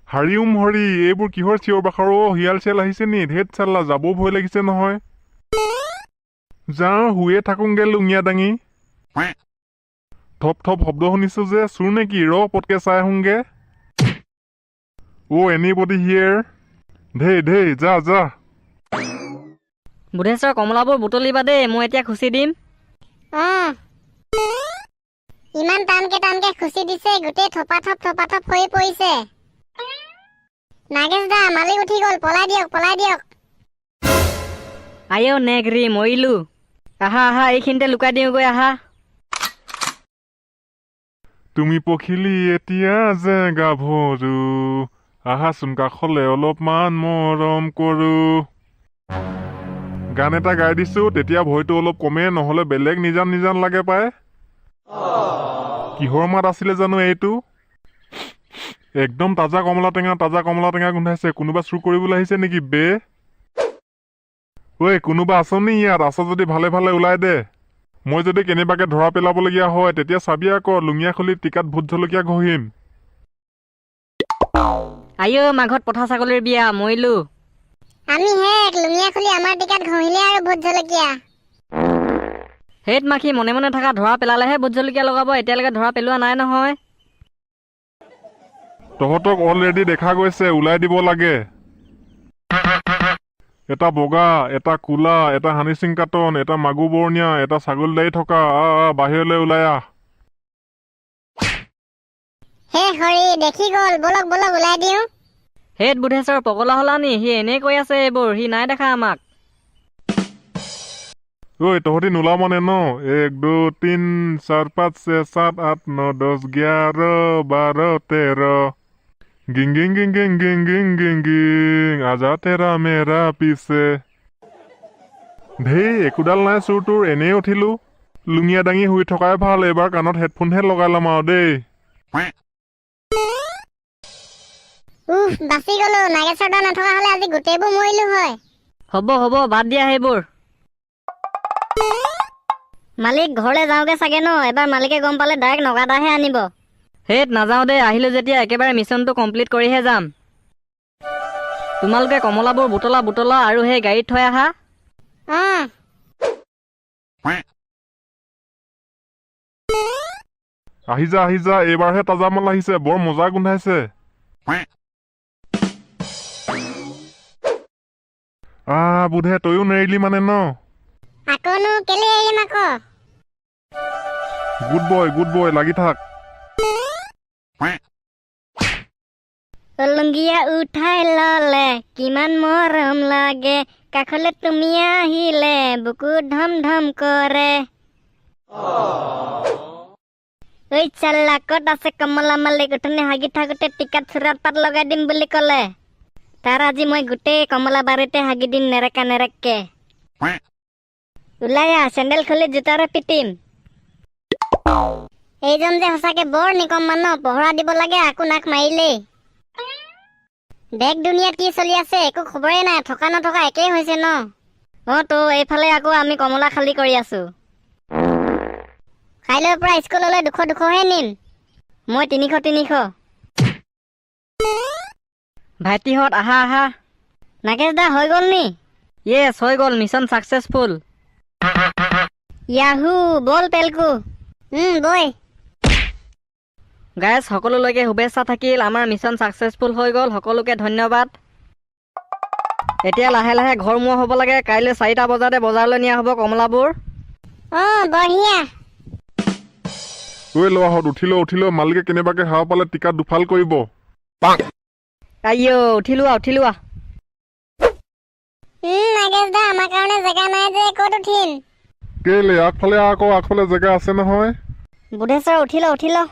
হাৰিউম হৰি এইবোৰ কিহৰ চিঞৰ বাখৰ শিয়াল চিয়াল আহিছে নি ধেত চাল্লা যাবও ভয় লাগিছে নহয় যাওঁ শুয়ে থাকোংগে লুঙিয়া দাঙি থপ থপ শব্দ শুনিছো যে চুৰ নেকি পটকে চাই আহোংগে এনিবডি হিয়েৰ ধেই যা যা বুধেশ্বৰ কমলাবোৰ বুটলিবা দেই মই এতিয়া খুচি দিম ইমান টানকে খুচি দিছে গোটেই থপা থপ হৈ পৰিছে নাগেশ দা মালিক উঠি গল পলাই দিয়ক আইও নেগৰি মৰিলো আহা এইখিনিতে লুকাই দিওঁগৈ আহা তুমি পখিলি এতিয়া যে গাভৰু আহাচোন কাষলে অলপমান মৰম কৰো গান এটা গাই দিছো তেতিয়া ভয়টো অলপ কমে নহলে বেলেগ নিজান লাগে পায় কিহৰ মাত আছিলে জানো এইটো একদম তাজা কমলা টেঙা গোন্ধাইছে কোনোবা চুৰ কৰিবলৈ আহিছে নেকি বে কোনোবা আছনি ইয়াত আছ যদি ভালে ওলাই দে মই যদি কেনেবাকে ধৰা পেলাবলগীয়া হয় তেতিয়া চাবি আকৌ লুঙিয়া খুলিত টিকাত ভোট জলকীয়া ঘঁহিম আইও মাঘত পঠা ছাগলীৰ বিয়া মৰিলো আমি লুঙিয়া খুলি আমাৰ টিকাত ঘঁহিলে আৰু ভোট জলকীয়া হেত মাখি মনে থকা ধৰা পেলালেহে ভোট জলকীয়া লগাব এতিয়ালৈকে ধৰা পেলোৱা নাই নহয় তহঁতক অলৰেডি দেখা গৈছে ওলাই দিব লাগে এটা বগা এটা কোলা এটা হানিচিং কাটন এটা মাগু বৰণীয়া এটা ছাগলী দাই থকা বাহিৰলৈ ওলাই আহ হে হৰি দেখি গল বলক ওলাই দিওঁ হেত বুধেশ্বৰ পগলা হলা নি সি এনেই কৈ আছে এইবোৰ সি নাই দেখা আমাক তহঁতি নোলাও মানে ন 1 2 3 4 5 6 7 8 9 10 11 12 13 गिंग गिंग गिंग गिंग गिंग गिंग गिंग गिंग आजा तेरा मेरा পিছে ধেই একোডাল নাই চুৰ তোৰ এনেই উঠিলো লুঙিয়া দাঙি শুই থকাই ভাল এইবাৰ কাণত হেডফোনহে লগাই ল'ম আৰু দেই বাচি গলো নাগেশ্বৰ দা নথকা হলে আজি গোটেইবোৰ মৰিলো হয় হ'ব বাদ দিয়া সেইবোৰ মালিক ঘৰলে যাওঁগে চাগে ন এবাৰ মালিকে গম পালে ডাইৰেক্ট নগাদাহে আনিব হেত নাযাওঁ দে আহিলো যেতিয়া একেবাৰে মিছনটো কমপ্লিট কৰিহে যাম তোমালোকে কমলাবোৰ বুটলা আৰু সেই গাড়ীত থৈ আহা আহি যা এইবাৰহে তাজা মাল আহিছে বৰ মজা গোন্ধাইছে বুধে তইও নেৰিলি মানে ন আকৌনো কেলে এৰিম আকৌ গুড বয় লাগি থাক লুঙ্গিয়া উঠাই ললে কিমান মৰম লাগে কাষলে তুমি আহিলে বুকু ধম কৰে ঐ চাল্লা কত আছে কমলা মালিক উঠনি হাগি থাকোতে টিকাত চুৰাত পাত লগাই দিম বুলি কলে তাৰ আজি মই গোটেই কমলা বাৰীতে হাগি দিম নেৰেককে ওলাই চেণ্ডেল খুলি জোতাৰে পিটিম এইজন যে সঁচাকে বৰ নিকম মানুহ পহৰা দিব লাগে আকৌ নাক মাৰিলেই দেশ দুনিয়াত কি চলি আছে একো খবৰেই নাই থকা নথকা একেই হৈছে ন তো এইফালে আকৌ আমি কমলা খালী কৰি আছো কাইলৈৰ পৰা স্কুললৈ 200হে নিম মই 300 ভাইটিহঁত আহা নাগেশ দা হৈ গল নি য়েছ হৈ গল মিছন সাকসেসফুল ইয়াহু বল পেলকু বই গাইজ সকলোলৈকে শুভেচ্ছা থাকিল আমাৰ মিছন সাকসেসফুল হৈ গল সকলোকে ধন্যবাদ এতিয়া লাহে ঘৰ মুৱা হ'ব লাগে কাইলৈ 4টা বজাতে বজাৰলৈ নিয়া হ'ব কমলাবোৰ বঢ়িয়া লৱাহত উঠিলো মালিকে কেনেবাকে হাৱা পালে টিকাত দুফাল কৰিব আইও উঠিলোৱা নাগেশ দা আমাৰ কাৰণে জেগা নাই যে ক'ত উঠিম কেলে আগফালে জেগা আছে নহয় বুধেশ্বৰ উঠিলো